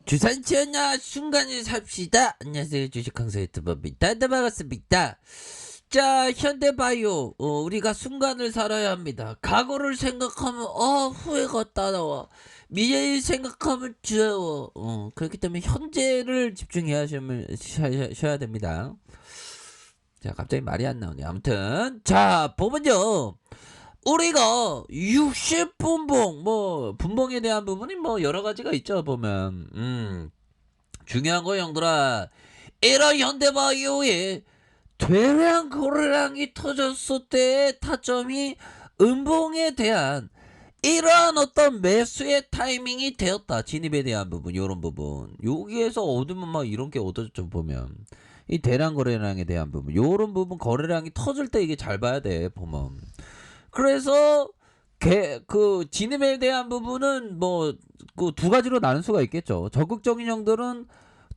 주산지었나 순간을 삽시다. 안녕하세요, 주식강사 유튜버입니다. 네, 반갑습니다. 자, 현대바이오, 우리가 순간을 살아야 합니다. 과거를 생각하면 후회가 따라와. 미래를 생각하면 두려워. 그렇기 때문에 현재를 집중해야 셔야 됩니다. 자, 갑자기 말이 안 나오네. 아무튼 자, 보면요, 우리가 60분봉, 분봉에 대한 부분이 여러 가지가 있죠. 보면 중요한 거, 형들아, 이런 현대바이오의 대량 거래량이 터졌을 때의 타점이 음봉에 대한 이러한 어떤 매수의 타이밍이 되었다. 진입에 대한 부분, 요런 부분, 여기에서 얻으면 막 이런 게 얻어졌죠. 보면 이 대량 거래량에 대한 부분, 요런 부분, 거래량이 터질 때 이게 잘 봐야 돼. 보면 그래서 그 진입에 대한 부분은 그 두 가지로 나눌 수가 있겠죠. 적극적인 형들은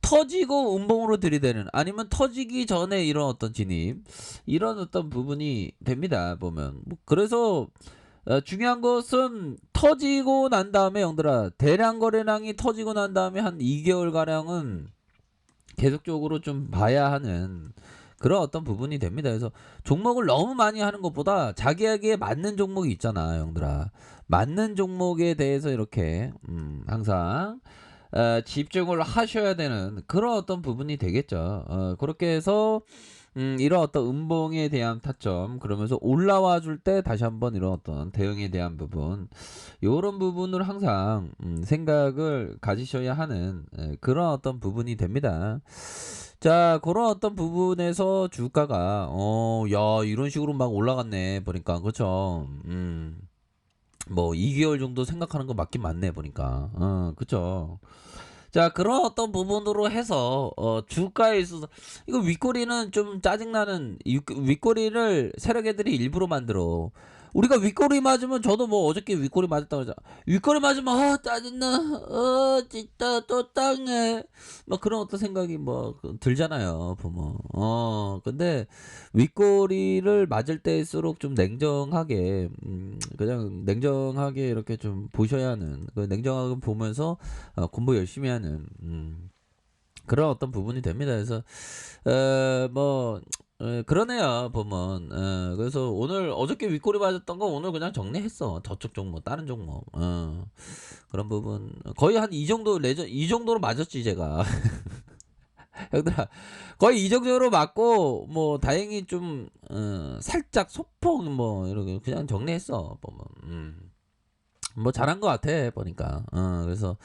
터지고 음봉으로 들이대는, 아니면 터지기 전에 이런 어떤 진입, 이런 어떤 부분이 됩니다. 보면 그래서 중요한 것은 터지고 난 다음에, 형들아, 대량 거래량이 터지고 난 다음에 한 2개월 가량은 계속적으로 좀 봐야 하는 그런 어떤 부분이 됩니다. 그래서 종목을 너무 많이 하는 것보다 자기에게 맞는 종목이 있잖아, 형들아. 맞는 종목에 대해서 이렇게 항상 집중을 하셔야 되는 그런 어떤 부분이 되겠죠. 그렇게 해서 이런 어떤 음봉에 대한 타점, 그러면서 올라와 줄 때 다시 한번 이런 어떤 대응에 대한 부분, 요런 부분을 항상 생각을 가지셔야 하는 그런 어떤 부분이 됩니다. 자, 그런 어떤 부분에서 주가가 야, 이런 식으로 막 올라갔네 보니까. 그쵸? 2개월 정도 생각하는 거 맞긴 맞네 보니까. 그쵸? 자, 그런 어떤 부분으로 해서 주가에 있어서 이거 윗꼬리는 좀 짜증나는, 윗꼬리를 세력애들이 일부러 만들어. 우리가 윗꼬리 맞으면, 저도 어저께 윗꼬리 맞았다고 하자. 윗꼬리 맞으면 짜증나, 진짜 또 땅에 막 그런 어떤 생각이 들잖아요, 보면. 근데 윗꼬리를 맞을 때일수록 좀 냉정하게, 그냥 냉정하게 이렇게 좀 보셔야 하는, 그 냉정하게 보면서 공부 열심히 하는 그런 어떤 부분이 됩니다. 그래서 그러네요, 보면. 그래서 오늘, 어저께 윗꼬리 맞았던 거 오늘 그냥 정리했어. 저쪽 종목, 다른 종목. 그런 부분 거의 한 이 정도, 이 정도로 맞았지 제가. 형들아, 거의 이 정도로 맞고, 다행히 좀 살짝 소폭 이렇게 그냥 정리했어, 보면. 잘한 것 같아 보니까. 그래서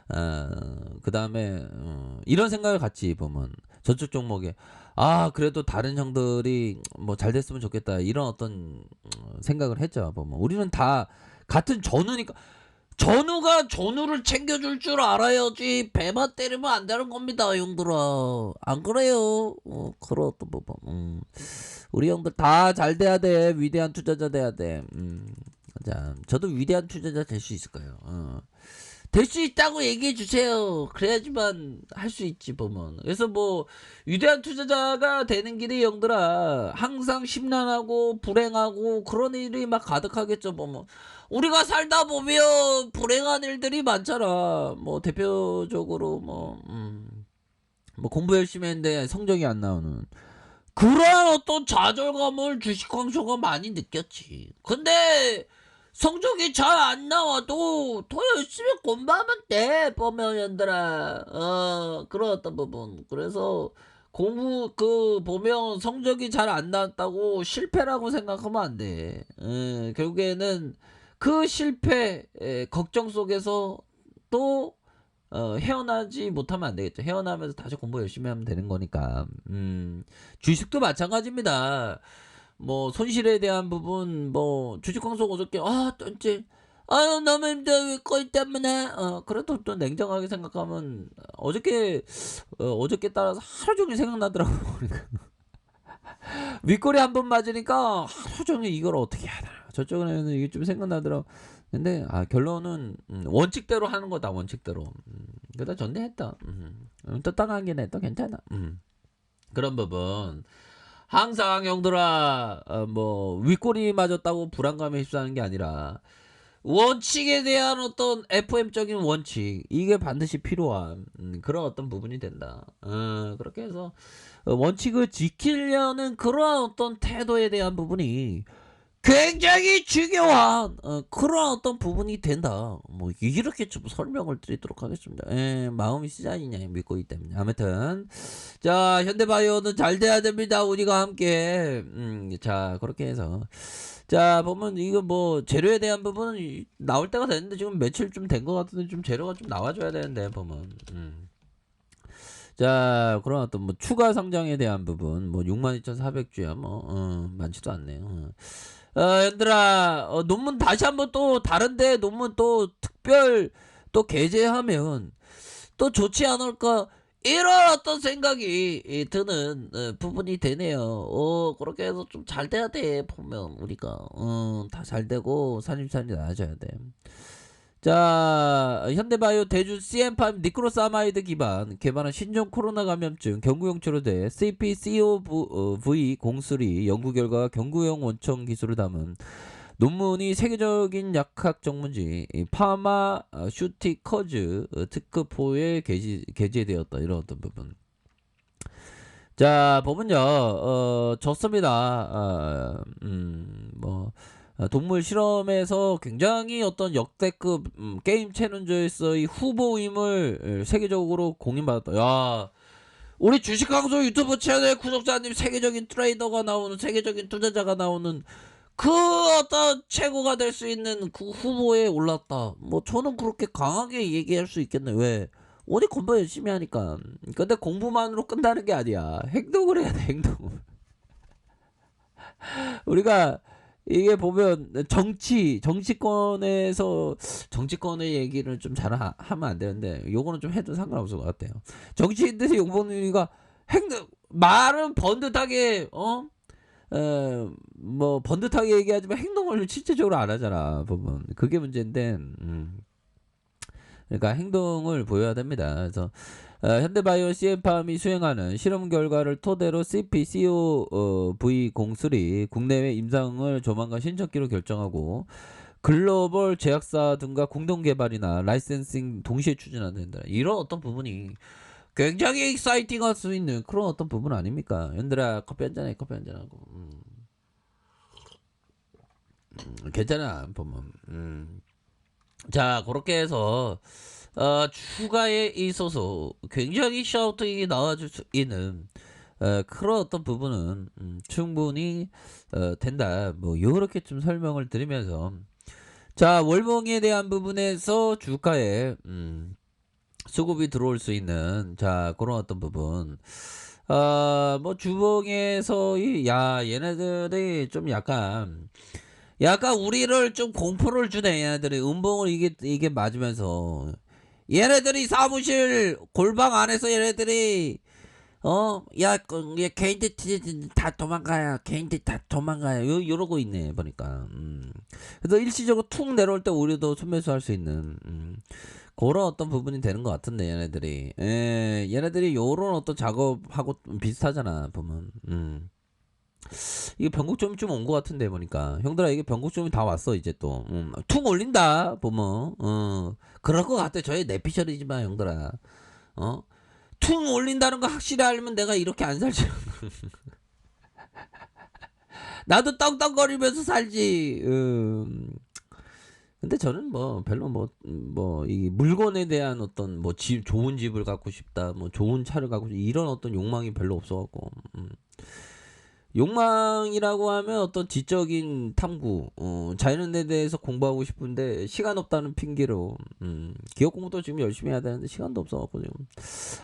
그 다음에 이런 생각을 같이 보면, 저쪽 종목에 그래도 다른 형들이 잘 됐으면 좋겠다, 이런 어떤 생각을 했죠. 보면 우리는 다 같은 전우니까. 전우가 전우를 챙겨줄 줄 알아야지 배만 때리면 안 되는 겁니다, 형들아. 안 그래요? 그런 어떤 부분. 우리 형들 다 잘 돼야 돼. 위대한 투자자 돼야 돼. 자, 저도 위대한 투자자 될 수 있을까요? 될 수 있다고 얘기해 주세요. 그래야지만 할 수 있지, 보면. 그래서 위대한 투자자가 되는 길이, 형들아, 항상 심란하고 불행하고 그런 일이 막 가득하겠죠, 보면. 우리가 살다 보면 불행한 일들이 많잖아. 대표적으로 공부 열심히 했는데 성적이 안 나오는 그러한 어떤 좌절감을 주식광수가 많이 느꼈지. 근데 성적이 잘 안 나와도 더 열심히 공부하면 돼, 보면, 얘들아. 그런 어떤 부분. 그래서 공부, 보면 성적이 잘 안 나왔다고 실패라고 생각하면 안 돼. 결국에는 그 실패, 걱정 속에서 또 헤어나지 못하면 안 되겠죠. 헤어나면서 다시 공부 열심히 하면 되는 거니까. 주식도 마찬가지입니다. 손실에 대한 부분, 주식 광속 어저께, 또 이제, 아유, 너무 힘들어, 윗꼬리 때문에. 그래도 또 냉정하게 생각하면, 어저께 따라서 하루 종일 생각나더라고. 윗꼬리 한 번 맞으니까 하루 종일 이걸 어떻게 해야 되나, 저쪽에는 이게 좀 생각나더라고. 근데 결론은 원칙대로 하는 거다, 원칙대로. 그러다 전대했다. 또 땅하긴 해, 또 괜찮아. 그런 부분 항상, 형들아, 윗꼬리 맞았다고 불안감에 휩싸는 게 아니라, 원칙에 대한 어떤 FM적인 원칙 이게 반드시 필요한 그런 어떤 부분이 된다. 그렇게 해서 원칙을 지키려는 그러한 어떤 태도에 대한 부분이 굉장히 중요한 그런 어떤 부분이 된다. 뭐 이렇게 좀 설명을 드리도록 하겠습니다. 마음이 시작이냐 믿고 있기 때문에. 아무튼 자 현대바이오는 잘 돼야 됩니다. 우리가 함께 자 그렇게 해서 자 보면 이거 뭐 재료에 대한 부분은 나올 때가 됐는데 지금 며칠 좀 된 것 같은데 좀 재료가 좀 나와줘야 되는데 보면 자 그런 어떤 뭐 추가 상장에 대한 부분 뭐 62,400주야 뭐 많지도 않네요. 얘들아 논문 다시 한번 또 다른데 논문 또 특별 또 게재하면 또 좋지 않을까 이런 어떤 생각이 드는 부분이 되네요. 그렇게 해서 좀 잘 돼야 돼 보면 우리가 다 잘 되고 산입산이 나아져야 돼. 자 현대바이오 대주 CM5 니크로사마이드 기반 개발한 신종 코로나 감염증 경구용 치료제 CPCOV03 연구 결과 경구용 원청 기술을 담은 논문이 세계적인 약학 전문지 파마슈티커즈 특허포에 게재되었다. 이런 어떤 부분. 자 보면요 좋습니다. 뭐 동물 실험에서 굉장히 어떤 역대급 게임 챌린저에서의 후보임을 세계적으로 공인받았다. 야 우리 주식강소 유튜브 채널 구독자님 세계적인 트레이더가 나오는 세계적인 투자자가 나오는 그 어떤 최고가 될 수 있는 그 후보에 올랐다. 뭐 저는 그렇게 강하게 얘기할 수 있겠네. 왜? 어디 공부 열심히 하니까. 근데 공부만으로 끝나는 게 아니야. 행동을 해야 돼. 행동을. 우리가 이게 보면 정치권에서 정치권의 얘기를 좀 잘 하면 안 되는데 요거는 좀 해도 상관없을 것 같아요. 정치인들이 용봉이가 행동 말은 번듯하게 뭐 번듯하게 얘기하지만 행동을 실제적으로 안 하잖아 보면 그게 문제인데 그러니까 행동을 보여야 됩니다. 그래서 현대바이오 CM팜이 수행하는 실험 결과를 토대로 CPCOV03 국내외 임상을 조만간 신청기로 결정하고 글로벌 제약사 등과 공동 개발이나 라이센싱 동시에 추진한다. 이런 어떤 부분이 굉장히 익사이팅할 수 있는 그런 어떤 부분 아닙니까? 연들아 커피 한잔해. 커피 한잔하고 괜찮아 보면 자 그렇게 해서 추가에 있어서 굉장히 샤우팅이 나와줄 수 있는 그런 어떤 부분은 충분히 된다. 뭐 요렇게 좀 설명을 드리면서 자 월봉에 대한 부분에서 주가에 수급이 들어올 수 있는 자 그런 어떤 부분 뭐 주봉에서 얘네들이 좀 약간 우리를 좀 공포를 주네. 얘네들이 음봉을 이게 맞으면서 얘네들이 사무실 골방 안에서 얘네들이 얘 개인들 다 도망가요. 개인들 다 도망가요. 이러고 있네 보니까. 그래서 일시적으로 툭 내려올 때 우리도 순매수할 수 있는 그런 어떤 부분이 되는 것 같은데 얘네들이. 얘네들이 요런 어떤 작업하고 비슷하잖아 보면. 이게 변곡점이 좀 온 것 같은데 보니까 형들아 이게 변곡점이 다 왔어 이제 또툭 올린다 보면 그럴 것 같아. 저희 내피셜이지만 형들아 퉁 올린다는 거 확실히 알면 내가 이렇게 안 살지. 나도 떡떡거리면서 살지. 근데 저는 뭐 별로 이 물건에 대한 어떤 뭐 좋은 집을 갖고 싶다, 뭐 좋은 차를 갖고 싶다 이런 어떤 욕망이 별로 없어갖고. 욕망이라고 하면 어떤 지적인 탐구, 자연에 대해서 공부하고 싶은데 시간 없다는 핑계로 기업 공부도 지금 열심히 해야 되는데 시간도 없어갖고 지금.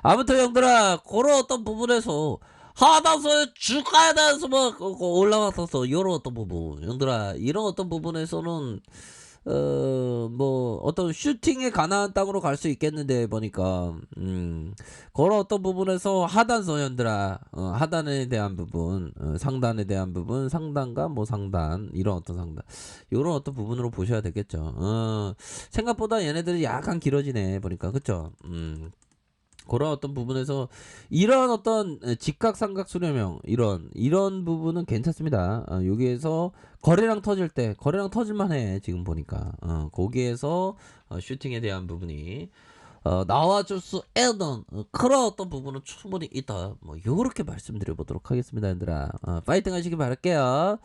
아무튼 형들아 그런 어떤 부분에서 하다서 주가에 대해서 뭐 올라왔어서 이런 어떤 부분 형들아 이런 어떤 부분에서는 뭐 어떤 슈팅에 가나안 땅으로 갈 수 있겠는데 보니까 그런 어떤 부분에서 하단 소년들아 하단에 대한 부분 상단에 대한 부분 상단과 뭐 상단 이런 어떤 상단 이런 어떤 부분으로 보셔야 되겠죠. 생각보다 얘네들이 약간 길어지네 보니까 그쵸. 그런 어떤 부분에서 이런 어떤 직각삼각 수렴형 이런 부분은 괜찮습니다. 여기에서 거래량 터질만 해 지금 보니까. 거기에서 슈팅에 대한 부분이 나와줄 수 있는 그런 어떤 부분은 충분히 있다. 뭐 요렇게 말씀드려 보도록 하겠습니다, 얘들아. 파이팅 하시기 바랄게요.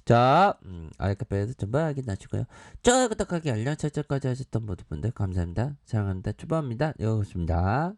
자, 알카페에서 전부 확인하시고요. 좋아요, 구독하기, 알람 설정까지 하셨던 모든 분들 감사합니다. 사랑합니다. 축복합니다. 여기습니다